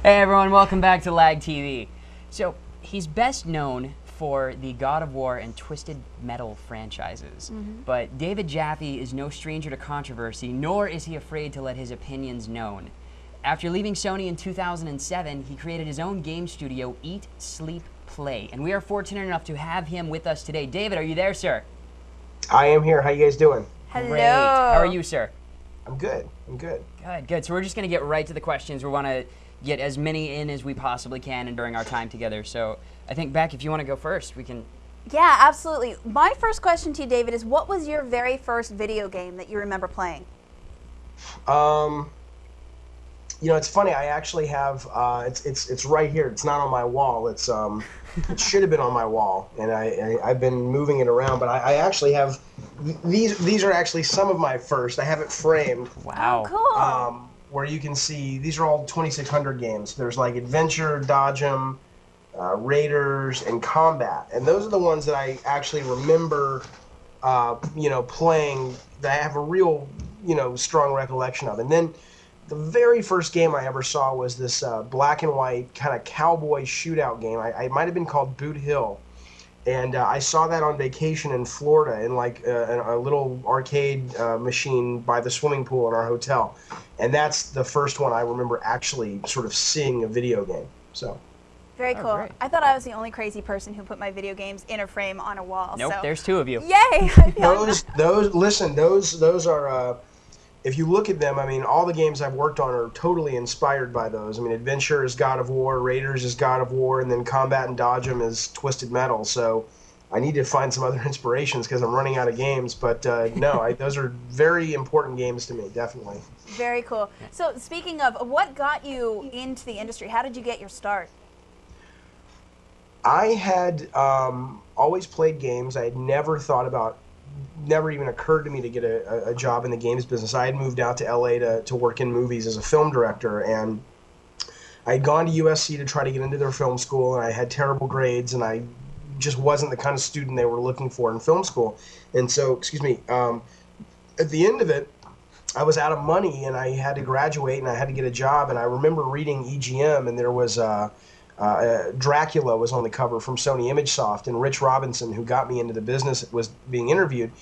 Hey everyone, welcome back to LAGtv. So, he's best known for the God of War and Twisted Metal franchises. But David Jaffe is no stranger to controversy, nor is he afraid to let his opinions known. After leaving Sony in 2007, he created his own game studio, Eat, Sleep, Play. And we are fortunate enough to have him with us today. David, are you there, sir? I am here. How you guys doing? Hello. Great. How are you, sir? I'm good. Good, good. So we're just going to get right to the questions. We want to get as many in as we possibly can and during our time together. So I think, Beck, if you want to go first, we can... Yeah, absolutely. My first question to you, David, is what was your very first video game that you remember playing? You know, it's funny. I actually have. It's right here. It's not on my wall. It's it should have been on my wall, and I've been moving it around. But I actually have these are actually some of my first. I have it framed. Wow. Oh, cool. Where you can see these are all 2600 games. There's like Adventure, Dodge 'em, Raiders, and Combat, and those are the ones that I actually remember. You know, playing that I have a real strong recollection of, and then. The very first game I ever saw was this black and white kind of cowboy shootout game. It might have been called Boot Hill. And I saw that on vacation in Florida in like a little arcade machine by the swimming pool in our hotel. And that's the first one I remember actually sort of seeing a video game. So. Very cool. Great. I thought I was the only crazy person who put my video games in a frame on a wall. Nope, so. there's two of you. Yay! Those are. If you look at them, I mean, all the games I've worked on are totally inspired by those. I mean, Adventure is God of War, Raiders is God of War, and then Combat and Dodge 'em is Twisted Metal. So I need to find some other inspirations because I'm running out of games. But no, those are very important games to me, definitely. Very cool. So speaking of, what got you into the industry? How did you get your start? I had always played games. I had never even occurred to me to get a job in the games business. I had moved out to LA to work in movies as a film director, and I had gone to USC to try to get into their film school, and I had terrible grades, and I just wasn't the kind of student they were looking for in film school. And so, at the end of it, I was out of money, and I had to graduate, and I had to get a job, and I remember reading EGM, and there was Dracula was on the cover from Sony ImageSoft, and Rich Robinson, who got me into the business, was being interviewed.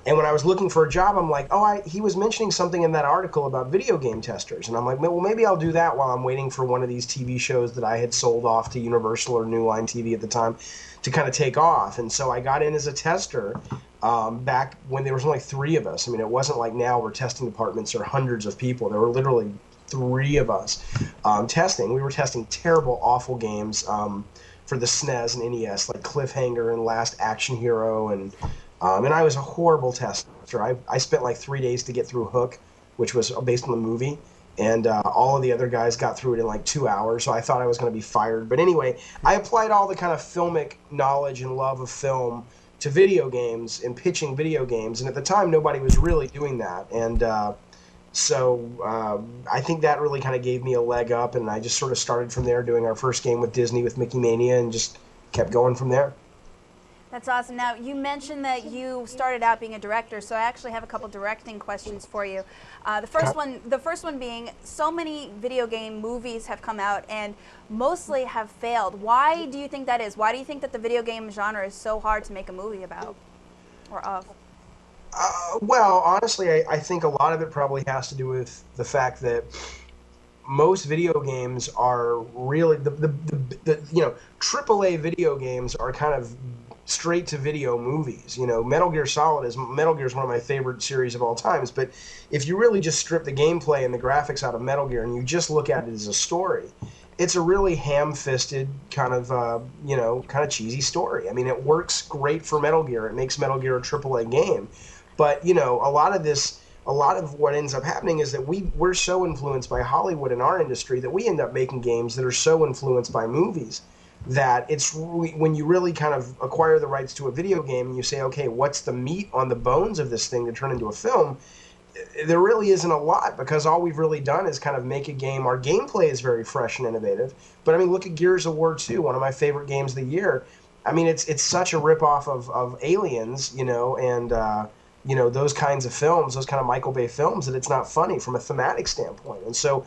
And when I was looking for a job, I'm like, he was mentioning something in that article about video game testers. And I'm like, well, maybe I'll do that while I'm waiting for one of these TV shows that I had sold off to Universal or New Line TV at the time to kind of take off. And so I got in as a tester back when there was only 3 of us. I mean, it wasn't like now where testing departments are hundreds of people. There were literally 3 of us testing. We were testing terrible, awful games for the SNES and NES, like Cliffhanger and Last Action Hero, and I was a horrible tester. I spent like 3 days to get through Hook, which was based on the movie, and all of the other guys got through it in like 2 hours, so I thought I was going to be fired. But anyway, I applied all the kind of filmic knowledge and love of film to video games and pitching video games, and at the time, nobody was really doing that, and so I think that really kind of gave me a leg up, and I just sort of started from there doing our first game with Disney with Mickey Mania and just kept going from there. That's awesome. Now, you mentioned that you started out being a director, so I actually have a couple directing questions for you. The first one being, so many video game movies have come out and mostly have failed. Why do you think that is? Why do you think that the video game genre is so hard to make a movie about or of? Well, honestly, I think a lot of it probably has to do with the fact that most video games are really the AAA video games are kind of straight to video movies. You know, Metal Gear is one of my favorite series of all times. But if you really just strip the gameplay and the graphics out of Metal Gear and you just look at it as a story, it's a really ham-fisted kind of cheesy story. I mean, it works great for Metal Gear. It makes Metal Gear a AAA game. But, a lot of what ends up happening is that we're so influenced by Hollywood in our industry that we end up making games that are so influenced by movies that when you really kind of acquire the rights to a video game and you say, okay, what's the meat on the bones of this thing to turn into a film? There really isn't a lot, because all we've really done is kind of make a game. Our gameplay is very fresh and innovative. But, I mean, look at Gears of War 2, one of my favorite games of the year. I mean, it's such a ripoff of Aliens, and those kinds of films, those kind of Michael Bay films, that it's not funny from a thematic standpoint. And so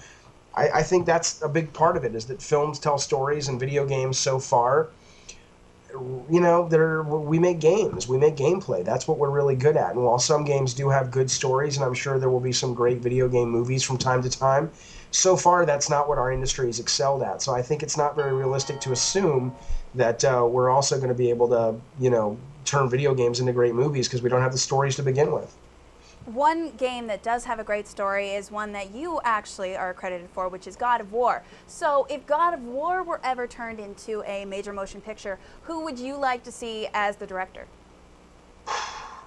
I think that's a big part of it, is that films tell stories and video games so far, we make games, we make gameplay. That's what we're really good at. And while some games do have good stories, and I'm sure there will be some great video game movies from time to time, so far that's not what our industry has excelled at. So I think it's not very realistic to assume that we're also going to be able to, turn video games into great movies, because we don't have the stories to begin with. One game that does have a great story is one that you actually are credited for, which is God of War. So if God of War were ever turned into a major motion picture, who would you like to see as the director?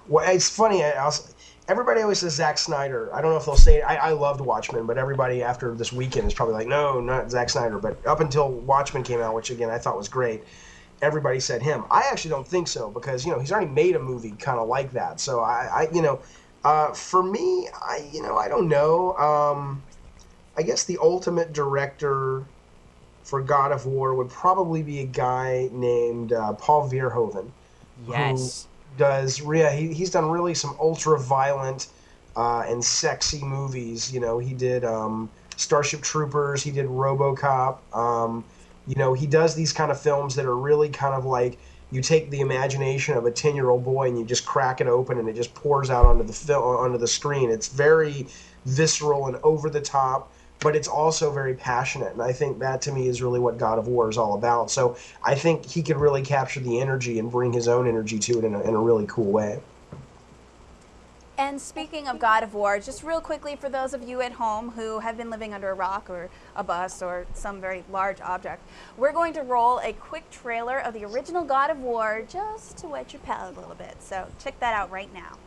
Well, it's funny. Everybody always says Zack Snyder. I don't know if they'll say it. I loved Watchmen, but everybody after this weekend is probably like, no, not Zack Snyder. But up until Watchmen came out, which again I thought was great, everybody said him. I actually don't think so, because he's already made a movie kind of like that. So for me, I don't know. I guess the ultimate director for God of War would probably be a guy named Paul Verhoeven. Yes. He's done really some ultra violent and sexy movies. He did Starship Troopers, he did RoboCop. He does these kind of films that are really kind of like, you take the imagination of a 10-year-old boy and you just crack it open and it just pours out onto the screen. It's very visceral and over the top, but it's also very passionate. And I think that, to me, is really what God of War is all about. So I think he could really capture the energy and bring his own energy to it in a really cool way. And speaking of God of War, just real quickly for those of you at home who have been living under a rock or a bus or some very large object, we're going to roll a quick trailer of the original God of War just to wet your palate a little bit. So check that out right now.